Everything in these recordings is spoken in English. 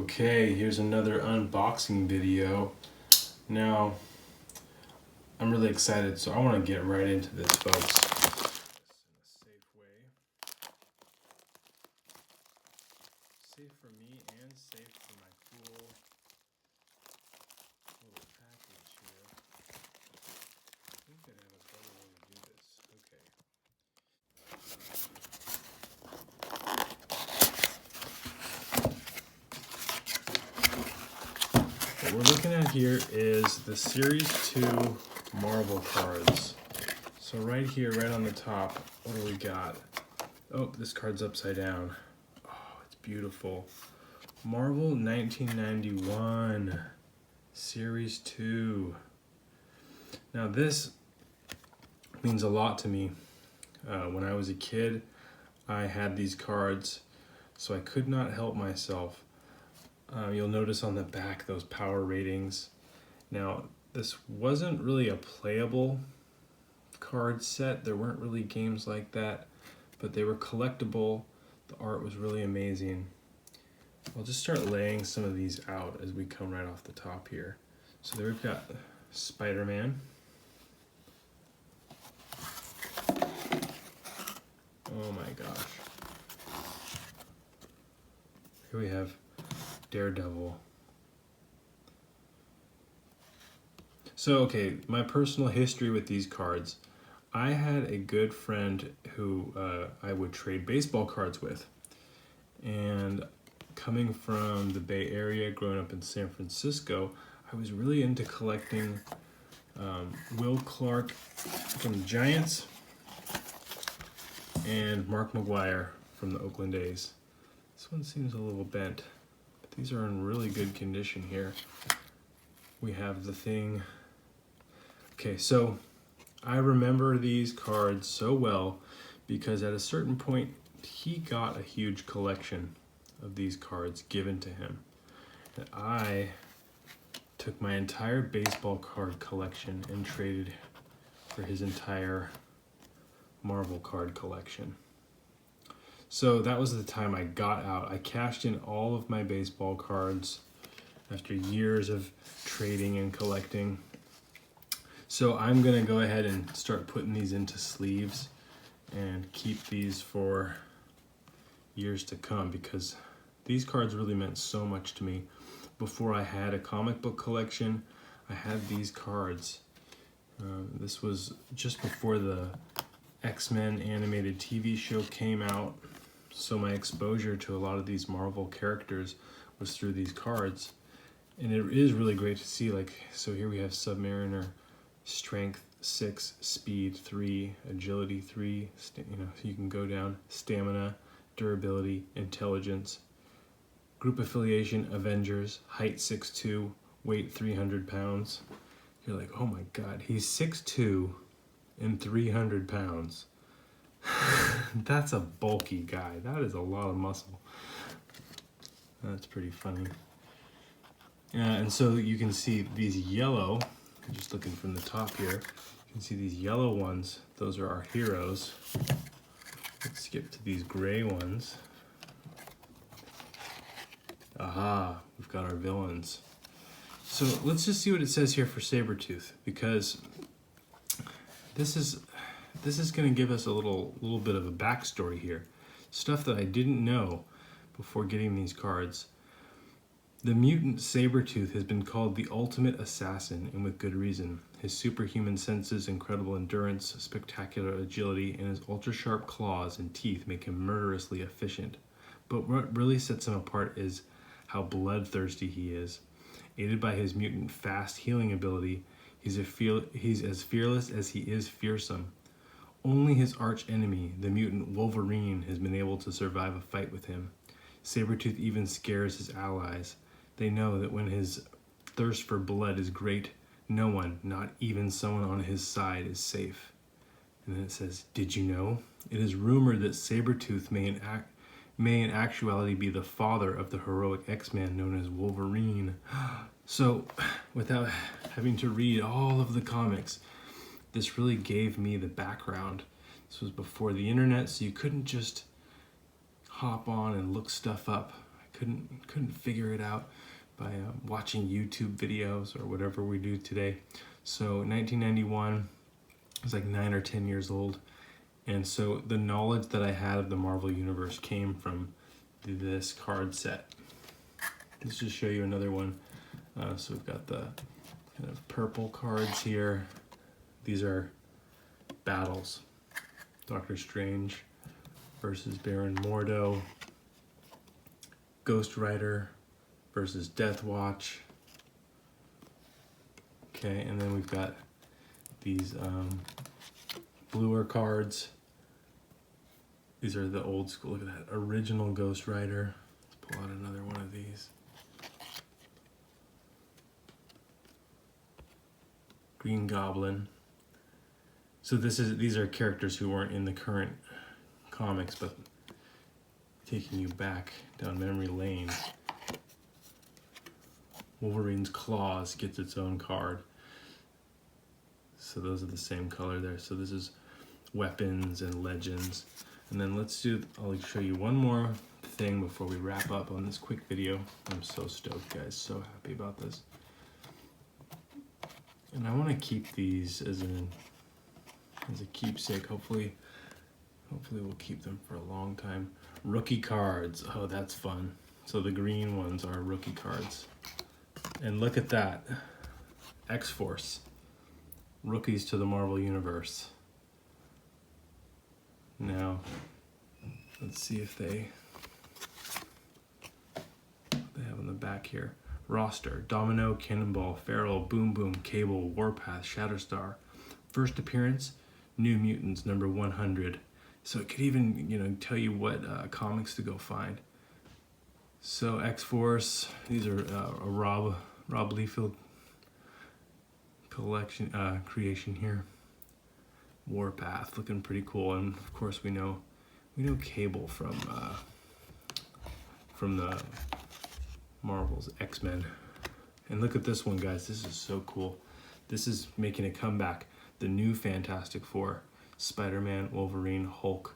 Okay, here's another unboxing video. Now, I'm really excited, so I want to get right into this, folks. In a safe way. Safe for me and safe for my cool little package here. I think I have a better way to do this. Okay. What we're looking at here is the Series 2 Marvel cards. So right here, right on the top, what do we got? Oh, this card's upside down. Oh, it's beautiful. Marvel 1991, Series 2. Now this means a lot to me. When I was a kid, I had these cards, so I could not help myself. You'll notice on the back those power ratings. Now, this wasn't really a playable card set. There weren't really games like that, but they were collectible. The art was really amazing. I'll just start laying some of these out as we come right off the top here. So there we've got Spider-Man. Oh my gosh. Here we have Daredevil. So, okay, my personal history with these cards. I had a good friend who I would trade baseball cards with. And coming from the Bay Area, growing up in San Francisco, I was really into collecting Will Clark from the Giants and Mark McGwire from the Oakland A's. This one seems a little bent, but these are in really good condition here. We have the Thing. Okay, so I remember these cards so well because at a certain point, he got a huge collection of these cards given to him. And I took my entire baseball card collection and traded for his entire Marvel card collection. So that was the time I got out. I cashed in all of my baseball cards after years of trading and collecting. So I'm gonna go ahead and start putting these into sleeves and keep these for years to come because these cards really meant so much to me. Before I had a comic book collection, I had these cards. This was just before the X-Men animated TV show came out, so my exposure to a lot of these Marvel characters was through these cards. And it is really great to see, like, so here we have Submariner, Strength 6, Speed 3, Agility 3, you can go down, Stamina, Durability, Intelligence, Group Affiliation, Avengers, height 6'2", weight 300 pounds. You're like, oh my God, he's 6'2" and 300 pounds. That's a bulky guy. That is a lot of muscle. That's pretty funny. And so you can see these yellow, just looking from the top here, you can see these yellow ones. Those are our heroes. Let's skip to these gray ones. Aha, we've got our villains. So let's just see what it says here for Sabretooth, because this is going to give us a little bit of a backstory here. Stuff that I didn't know before getting these cards. The mutant Sabretooth has been called the ultimate assassin, and with good reason. His superhuman senses, incredible endurance, spectacular agility, and his ultra-sharp claws and teeth make him murderously efficient. But what really sets him apart is how bloodthirsty he is. Aided by his mutant fast healing ability, he's as fearless as he is fearsome. Only his arch enemy, the mutant Wolverine, has been able to survive a fight with him. Sabretooth even scares his allies. They know that when his thirst for blood is great, no one, not even someone on his side, is safe. And then it says, did you know? It is rumored that Sabretooth may in actuality be the father of the heroic X-Man known as Wolverine. So, without having to read all of the comics, this really gave me the background. This was before the internet, so you couldn't just hop on and look stuff up. I couldn't figure it out by watching YouTube videos or whatever we do today. So 1991, I was like 9 or 10 years old, and so the knowledge that I had of the Marvel Universe came from this card set. Let's just show you another one. So we've got the kind of purple cards here. These are battles. Doctor Strange versus Baron Mordo. Ghost Rider versus Death Watch. Okay, and then we've got these bluer cards. These are the old school, look at that, original Ghost Rider. Let's pull out another one of these. Green Goblin. So these are characters who weren't in the current comics, but taking you back down memory lane. Wolverine's Claws gets its own card. So those are the same color there. So this is weapons and legends. And then I'll show you one more thing before we wrap up on this quick video. I'm so stoked, guys, so happy about this. And I want to keep these as a keepsake. Hopefully we'll keep them for a long time. Rookie cards, oh, that's fun. So the green ones are rookie cards. And look at that, X-Force, rookies to the Marvel Universe. Now, let's see if they have on the back here. Roster: Domino, Cannonball, Feral, Boom Boom, Cable, Warpath, Shatterstar. First appearance, New Mutants number 100. So it could even, tell you what comics to go find. So X-Force, these are a Rob Liefeld collection creation here. Warpath, looking pretty cool, and of course we know Cable from the Marvel's X-Men. And look at this one, guys. This is so cool. This is making a comeback. The new Fantastic Four: Spider-Man, Wolverine, Hulk,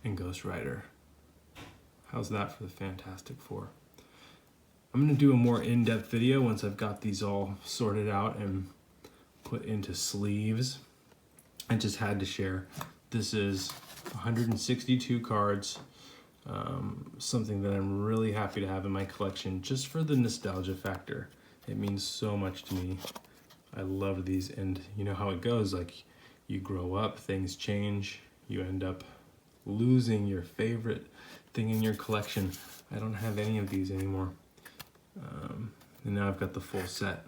and Ghost Rider. How's that for the Fantastic Four? I'm going to do a more in-depth video once I've got these all sorted out and put into sleeves. I just had to share. This is 162 cards, something that I'm really happy to have in my collection just for the nostalgia factor. It means so much to me. I love these, and you know how it goes, like you grow up, things change, you end up losing your favorite thing in your collection. I don't have any of these anymore. And now I've got the full set.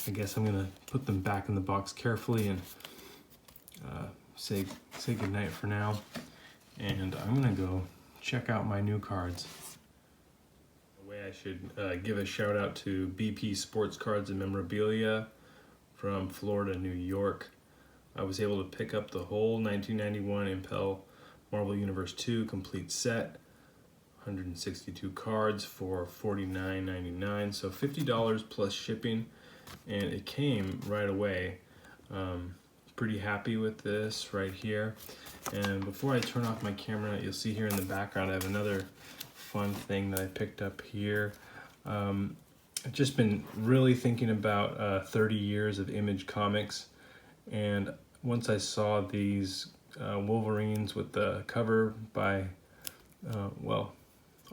I guess I'm gonna put them back in the box carefully and say goodnight for now. And I'm gonna go check out my new cards. The way I should give a shout out to BP Sports Cards and Memorabilia from Florida, New York. I was able to pick up the whole 1991 Impel Marvel Universe 2 complete set, 162 cards for $49.99, so $50 plus shipping, and it came right away. Pretty happy with this right here. And before I turn off my camera, you'll see here in the background I have another fun thing that I picked up here. I've just been really thinking about 30 years of Image Comics, and once I saw these Wolverines with the cover by,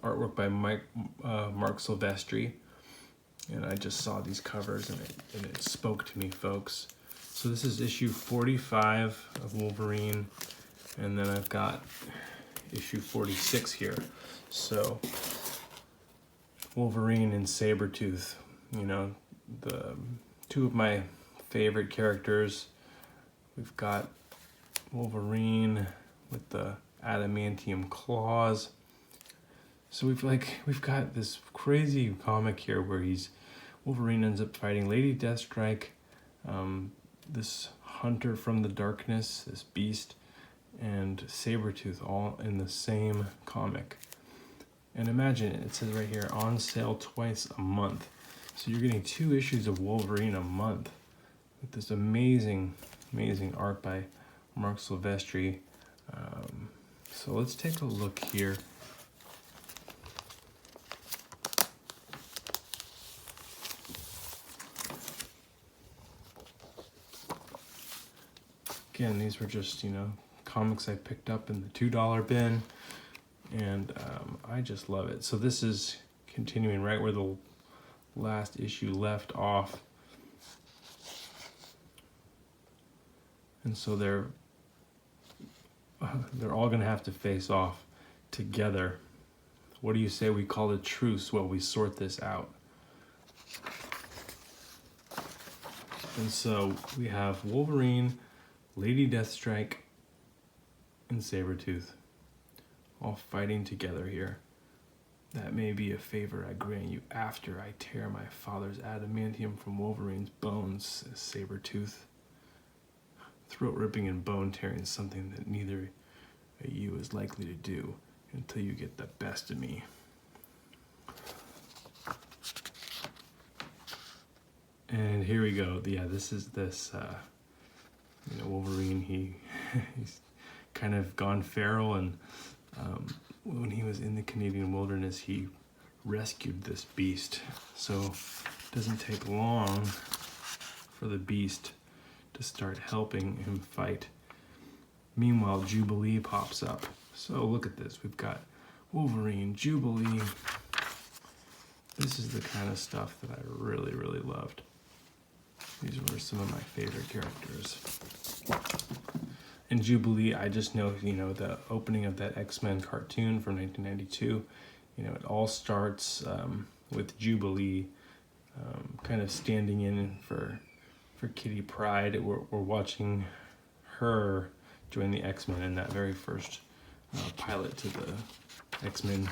artwork by Marc Silvestri, and I just saw these covers and it spoke to me, folks. So this is issue 45 of Wolverine, and then I've got issue 46 here. So Wolverine and Sabretooth, the two of my favorite characters. We've got Wolverine with the adamantium claws. So we've got this crazy comic here where Wolverine ends up fighting Lady Deathstrike, this hunter from the darkness, this beast, and Sabretooth all in the same comic. And imagine, it says right here, on sale twice a month. So you're getting 2 issues of Wolverine a month with this amazing Amazing art by Marc Silvestri. So let's take a look here. Again, these were just, comics I picked up in the $2 bin, and I just love it. So this is continuing right where the last issue left off. And so they're all going to have to face off together. What do you say we call a truce while we sort this out? And so we have Wolverine, Lady Deathstrike, and Sabretooth all fighting together here. That may be a favor I grant you after I tear my father's adamantium from Wolverine's bones, says Sabretooth. Throat ripping and bone tearing is something that neither of you is likely to do until you get the best of me. And here we go. Yeah, this is Wolverine. He's kind of gone feral, and when he was in the Canadian wilderness, he rescued this beast. So it doesn't take long for the beast to start helping him fight. Meanwhile, Jubilee pops up. So look at this. We've got Wolverine, Jubilee. This is the kind of stuff that I really, really loved. These were some of my favorite characters. And Jubilee, I just know, the opening of that X-Men cartoon from 1992, it all starts with Jubilee kind of standing in for Kitty Pryde. We're watching her join the X-Men in that very first pilot to the X-Men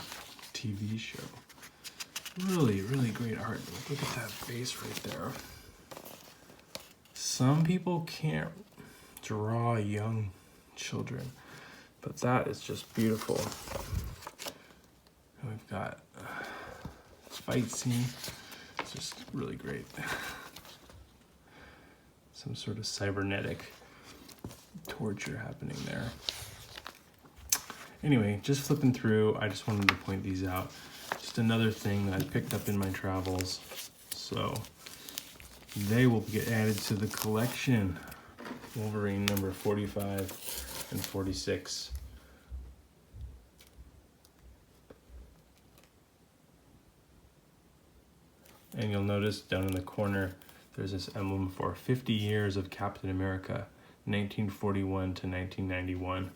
TV show. Really, really great art. Look at that face right there. Some people can't draw young children, but that is just beautiful. And we've got this fight scene. It's just really great. Some sort of cybernetic torture happening there. Anyway, just flipping through, I just wanted to point these out. Just another thing that I picked up in my travels. So they will get added to the collection. Wolverine number 45 and 46. And you'll notice down in the corner, there's this emblem for 50 years of Captain America, 1941 to 1991.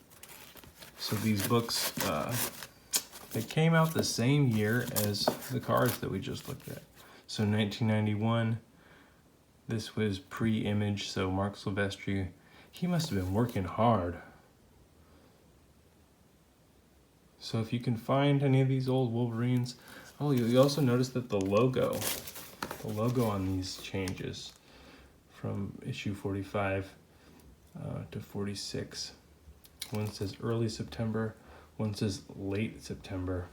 So these books, they came out the same year as the cards that we just looked at. So 1991, this was pre-Image, so Marc Silvestri, he must have been working hard. So if you can find any of these old Wolverines, you also notice that the logo on these changes from issue 45 to 46. One says early September, one says late September.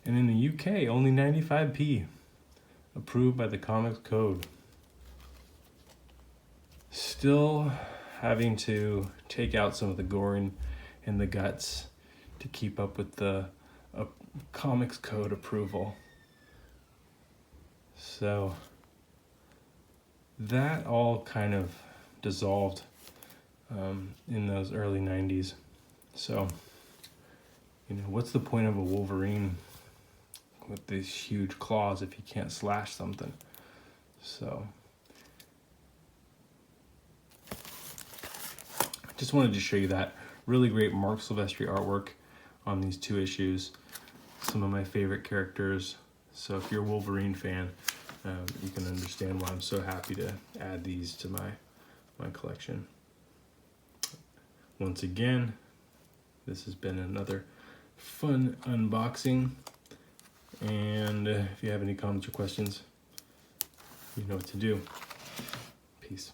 And in the UK, only 95p, approved by the Comics Code. Still having to take out some of the gore and the guts to keep up with the Comics Code approval. So that all kind of dissolved in those early 90s. So, what's the point of a Wolverine with these huge claws if he can't slash something? So just wanted to show you that really great Marc Silvestri artwork on these two issues. Some of my favorite characters. So if you're a Wolverine fan, you can understand why I'm so happy to add these to my collection. Once again, this has been another fun unboxing. And if you have any comments or questions, you know what to do. Peace.